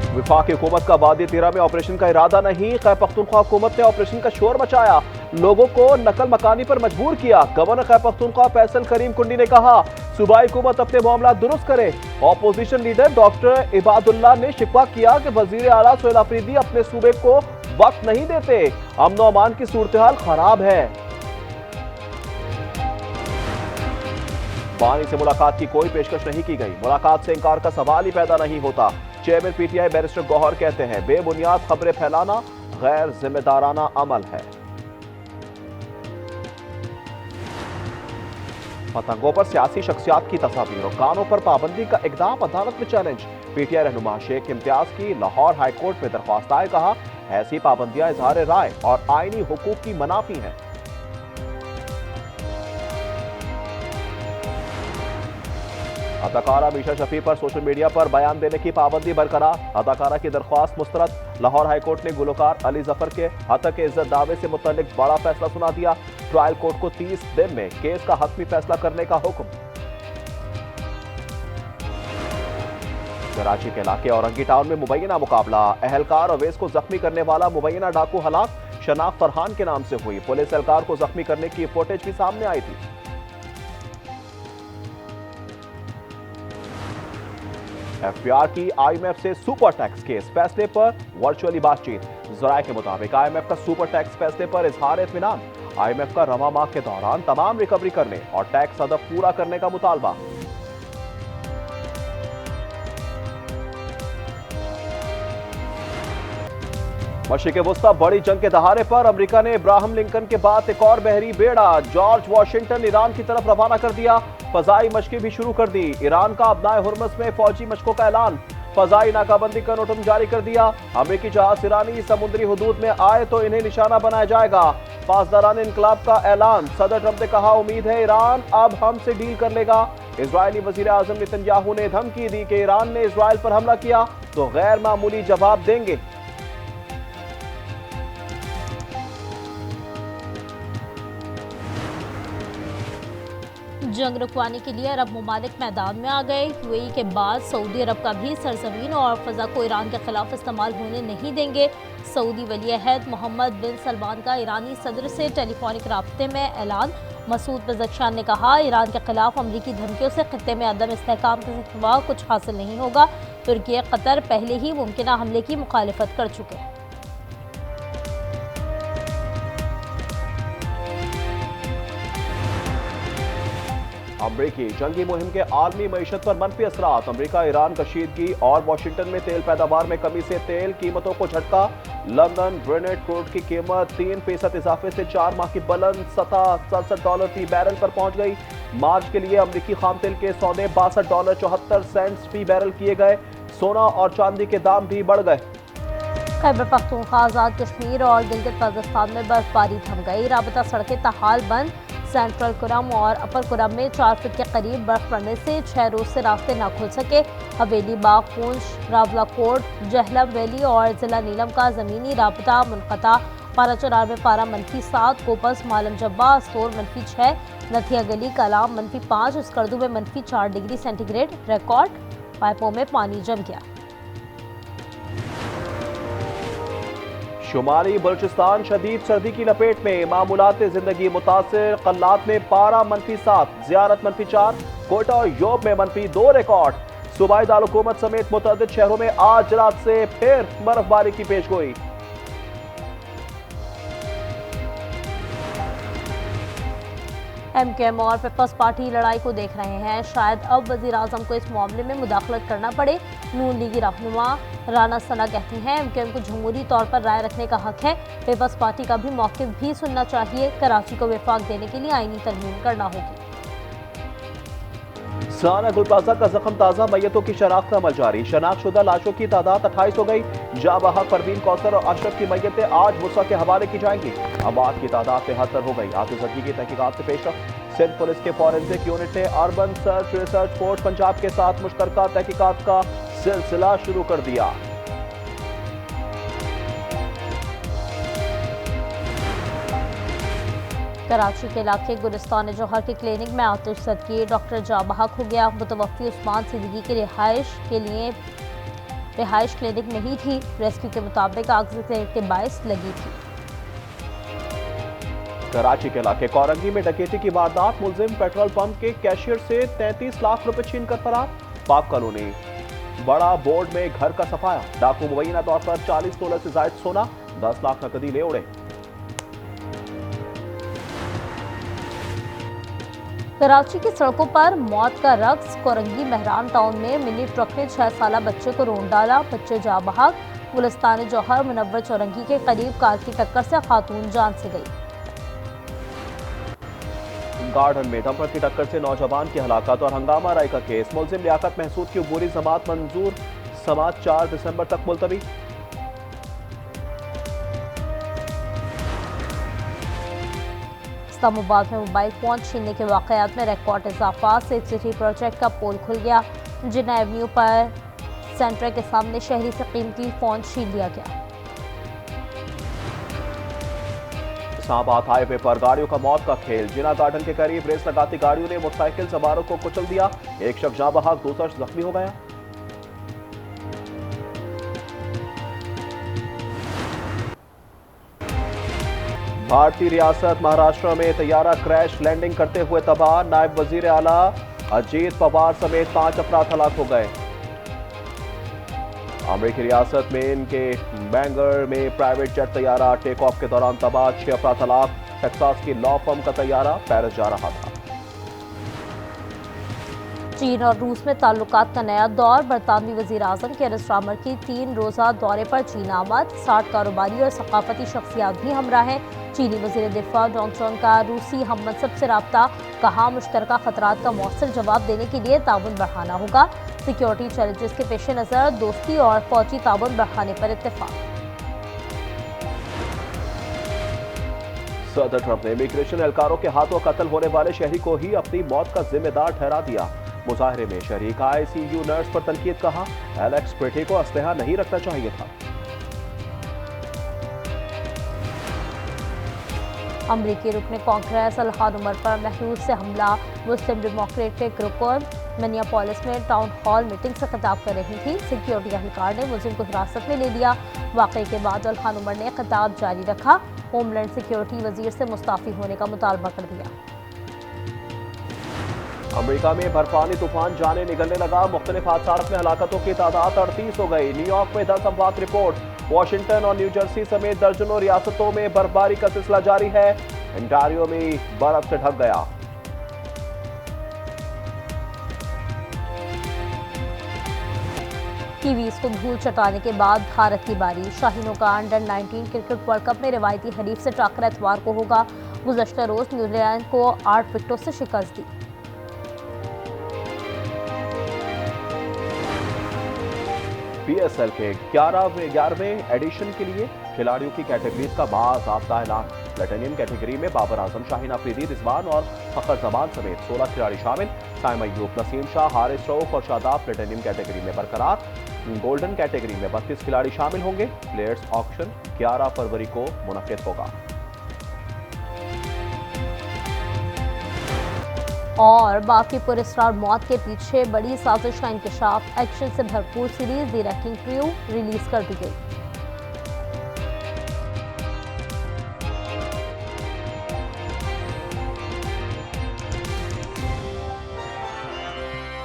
वफाकी हुकूमत का वादी तिरा में ऑपरेशन का इरादा नहीं, खैबर पख्तूनख्वा हुकूमत ने ऑपरेशन का शोर मचाया, लोगों को नकल मकानी पर मजबूर किया। गवर्नर खैबर पख्तूनख्वा फैसल करीम कुंडी ने कहा सूबाई हुकूमत अपने मामला दुरुस्त करे। ऑपोजिशन लीडर डॉक्टर इबादुल्ला ने शिकवा किया कि वजीर आला सोहेल अफरीदी अपने सूबे को वक्त नहीं देते, अमन और अमान की सूरत-ए-हाल खराब है। पानी से मुलाकात की कोई पेशकश नहीं की गई, मुलाकात से इंकार का सवाल ही पैदा नहीं होता। चेयरमैन पीटीआई बैरिस्टर गौहर कहते हैं बेबुनियाद खबरें फैलाना गैर जिम्मेदाराना अमल है। पतंगों पर सियासी शख्सियात की तस्वीर और गानों पर पाबंदी का इकदाम अदालत में चैलेंज। पीटीआई रहनुमा शेख इम्तियाज की लाहौर हाईकोर्ट में दरख्वास्त आए, कहा ऐसी पाबंदियां इजहार राय और आईनी हुकूक की मनाफी हैं। अदाकारा मीशा शफी पर सोशल मीडिया पर बयान देने की पाबंदी बरकरार, अदाकारा की दरख्वास्त मुस्तरद। लाहौर हाईकोर्ट ने गुलकार अली जफर के हतक इज्जत दावे से मुतल्लिक बड़ा फैसला सुना दिया, ट्रायल कोर्ट को 30 दिन में केस का हतमी फैसला करने का हुक्म। कराची के इलाके औरंगी टाउन में मुबैना मुकाबला, अहलकार अवैस को जख्मी करने वाला मुबैना डाकू हलाक, शनाख्त फरहान के नाम से हुई, पुलिस एहलकार को जख्मी करने की फुटेज भी सामने आई थी। एफबीआर की आईएमएफ से सुपर टैक्स केस फैसले पर वर्चुअली बातचीत। जराये के मुताबिक आईएमएफ का सुपर टैक्स फैसले पर इजहार इत्मीनान, आईएमएफ का रवा माह के दौरान तमाम रिकवरी करने और टैक्स हदफ पूरा करने का मुतालबा। मशरिक़ वुस्ता बड़ी जंग के दहाड़े पर अमेरिका ने इब्राहिम लिंकन के बाद एक और बहरी बेड़ा जॉर्ज वाशिंगटन ईरान की तरफ रवाना कर दिया। फजाई मशकें भी शुरू कर दी, ईरान का अपनाए हुर्मस में फौजी मशकों का ऐलान, फजाई नाकाबंदी का नोटिस जारी कर दिया। अमेरिकी जहाज ईरानी समुद्री हुदूद में आए तो इन्हें निशाना बनाया जाएगा, पासदारान इनकलाब का ऐलान। सदर ट्रंप ने कहा उम्मीद है ईरान अब हमसे डील कर लेगा। इजरायली वजीर आजम नेतन्याहू ने धमकी दी कि ईरान ने इजराइल पर हमला किया तो गैर मामूली जवाब देंगे। जंग रुकवाने के लिए अरब ममालिक मैदान में आ गए। यूएई के बाद सऊदी अरब का भी सरजमीन और फ़ज़ा को ईरान के खिलाफ इस्तेमाल होने नहीं देंगे। सऊदी वली अहद मोहम्मद बिन सलमान का ईरानी सदर से टेलीफोनिक राब्ते में ऐलान। मसूद पज़ेश्कियान ने कहा ईरान के खिलाफ अमरीकी धमकियों से खित्ते में अदम इस्तेहकाम के सिवा कुछ हासिल नहीं होगा। तुर्की कतर पहले ही मुमकिन हमले की मुखालिफत कर चुके हैं। अमरीकी जंगी मुहिम के आलमी मईशत पर मनफी असरात, अमरीका ईरान कशीदगी और वाशिंगटन में तेल पैदावार में कमी से तेल कीमतों को झटका। लंदन ब्रेनेट क्रूड की कीमत 3% इजाफे से 4 माह की बुलंद सतह $67 फी बैरल पर पहुंच गई। मार्च के लिए अमरीकी खाम तेल के सौदे $62.74 फी बैरल किए गए। सोना और चांदी के दाम भी बढ़ गए। खैबर पख्तूनख्वा, आज़ाद कश्मीर और गिलगित बल्तिस्तान में बर्फबारी थम गई, राबता सड़कें ताहाल बंद। सेंट्रल कुरम और अपर कुरम में 4 फीट के करीब बर्फ पड़ने से 6 रोज से रास्ते ना खुल सके। हवेली, बाग, पूंछ, रावलाकोट, जहलम वैली और जिला नीलम का ज़मीनी राबता मुनक़ता। पाराचौरार में पारा -7, कोपस, मालम जब्बा, स्टोर -6, नथिया गली, कलाम -5, उसकरदू में -4 डिग्री सेंटीग्रेड रिकॉर्ड। पाइपों में पानी जम गया। शुमाली बलूचिस्तान शदीद सर्दी की लपेट में, मामूलात जिंदगी मुतासिर। कल्लात में पारा -7, ज़ियारत -4, कोटा और योब में -2 रिकॉर्ड। सूबाई दारुलहुकूमत समेत मुतअद्दिद शहरों में आज रात से फिर बर्फबारी की पेशगोई। MKM और पीपल्स पार्टी लड़ाई को देख रहे हैं, शायद अब वज़ीर आज़म को इस मामले में मुदाखलत करना पड़े। नून लीगी रहनुमा राना सना कहती हैं MKM को जमहूरी तौर पर राय रखने का हक है, पीपल्स पार्टी का भी मौक़िफ़ भी सुनना चाहिए। कराची को वफाक देने के लिए आईनी तरमीम करना होगी। साना गुलबाजा का जख्म ताज़ा, मैयतों की शनाख्त अमल जारी। शनाख्तशुदा लाशों की तादाद 28 हो गई। जाबहक परवीन कौसर और अशरफ की मैयतें आज मुसा के हवाले की जाएंगी। अमवात की तादाद 73 हो गई। आतिशगी की तहकीकात से पेशरफ। सिंध पुलिस के फॉरेंसिक यूनिट ने urban search research force Punjab के साथ मुश्तरका तहकीकात का सिलसिला शुरू कर दिया। कराची के इलाके गुलिस्तान जौहर के क्लिनिक में आतिशज़दगी, डॉक्टर जाँ बहक हो गया। मुतवफ़्फ़ी उस्मान सिद्दीकी की रिहाइश के लिए रिहाइश क्लिनिक नहीं थी। रेस्क्यू के मुताबिक आग क्लिनिक के बायस लगी थी। कराची के इलाके कोरंगी में डकैती की वारदात, मुलजिम पेट्रोल पंप के कैशियर से 33 लाख रुपए छीनकर फरार। पाक कॉलोनी बड़ा बोर्ड में घर का सफाया, डाकू मुबैना तौर पर 40 तोले से जायद सोना, 10 लाख नकदी ले उड़े। कराची की सड़कों पर मौत का रक्स, कोरंगी मेहरान टाउन में मिनी ट्रक ने 6 साला बच्चे को रोंद डाला, बच्चे जा बहक। गुलिस्तान जौहर मुनव्वर चौरंगी के करीब कार की टक्कर से खातून जान से गई। गार्डन में डंपर की टक्कर से नौजवान की हलाकत और हंगामा राय का केस, मुलजिम लियाकत महसूद की अबूरी जमात मंजूर, समात 4 दिसंबर तक मुलतवी। इस्लामाबाद में मोबाइल फोन छीनने के वाकयात में रिकॉर्ड इजाफा, सेफ सिटी प्रोजेक्ट का पोल खुल गया। जिन्ना एवेन्यू पर सेंटर के सामने शहरी से कीमती फोन छीन लिया गया। इस्लामाबाद हाईवे पर गाड़ियों का मौत का खेल, जिना गार्डन के करीब रेस लगाती गाड़ियों ने मोटरसाइकिल सवारों को कुचल दिया, एक शख्स जाँ बहक, दूसरा जख्मी हो गया। भारतीय रियासत महाराष्ट्र में तैयारा क्रैश लैंडिंग करते हुए तबाह, नायब वजीर आला अजीत पवार समेत 5 अफराद हलाक हो गए। अमेरिकी रियासत में इनके बैंगर में प्राइवेट जेट तैयारा टेक ऑफ के दौरान तबाह, 6 अफराद हलाक। टेक्सास की लॉ फर्म का तैयारा पेरिस जा रहा था। चीन और रूस में ताल्लुकात का नया दौर, बरतानवी वजीर आजम के रस्टामर की 3 रोजा दौरे पर चीन आमद, 60 कारोबारी और सकाफती शख्सियात भी हमरा हैं। चीनी वजीर दिफा जॉनसन का रूसी हम मनसब से रब्ता, कहा मुश्तरका खतरात का मौसर जवाब देने के लिए ताउन बढ़ाना होगा। सिक्योरिटी चैलेंजेस के पेश नज़र दोस्ती और फौजी ताउन बढ़ाने पर इत्तेफाक। सदर ट्रंप ने इमिग्रेशन एहलकारों के हाथों कत्ल होने वाले शहरी को ही अपनी मौत का जिम्मेदार ठहरा दिया। मुजाहरे में शरीक ICU नर्स पर तनकीद, कहा एलेक्स प्रेटी को असलहा नहीं रखना चाहिए था। अमरीकी रुकन कांग्रेस इल्हान उमर पर महसूस से हमला, मुस्लिम डेमोक्रेटिक रुकन मिनियापोलिस में टाउन हॉल मीटिंग से खिताब कर रही थी। सिक्योरिटी एहलकार ने मुलजिम को हिरासत में ले लिया। वाकये के बाद इल्हान उमर ने खिताब जारी रखा, होमलैंड सिक्योरिटी वजीर से मुस्ताफी होने का मुतालबा कर दिया। अमेरिका में बर्फानी तूफान जाने निकलने लगा, मुख्तलिफ हादसात में हलाकतों की तादाद 38 हो गई। न्यूयॉर्क में 10 अमवात रिपोर्ट, वाशिंगटन और न्यू जर्सी समेत दर्जनों रियासतों में बर्फबारी का सिलसिला जारी है। ओंटारियो में बर्फ से ढक गया। कीवीज को धूल चटाने के बाद भारत की बारी, शाहीनों का अंडर 19 क्रिकेट वर्ल्ड कप में रिवायती हरीफ से टक्कर एतवार को होगा। गुज़श्ता रोज न्यूजीलैंड को 8 विकेटों से शिकस्त दी। PSL के 11वें एडिशन के लिए खिलाड़ियों की कैटेगरीज का बाज़ाब्ता ऐलान। प्लेटिनियम कैटेगरी में बाबर आजम, शाहीन अफरीदी, रिजवान और फखर जमान समेत 16 खिलाड़ी शामिल। साइम अय्यूब, नसीम शाह, हारिस रऊफ और शादाब प्लेटिनियम कैटेगरी में बरकरार। गोल्डन कैटेगरी में 32 खिलाड़ी शामिल होंगे। प्लेयर्स ऑक्शन 11 फरवरी को मुनक्किद होगा। और बाकी पुरस्कार मौत के पीछे बड़ी साजिश का इंकशाफ, एक्शन से भरपूर series the ranking crew release कर दी गई।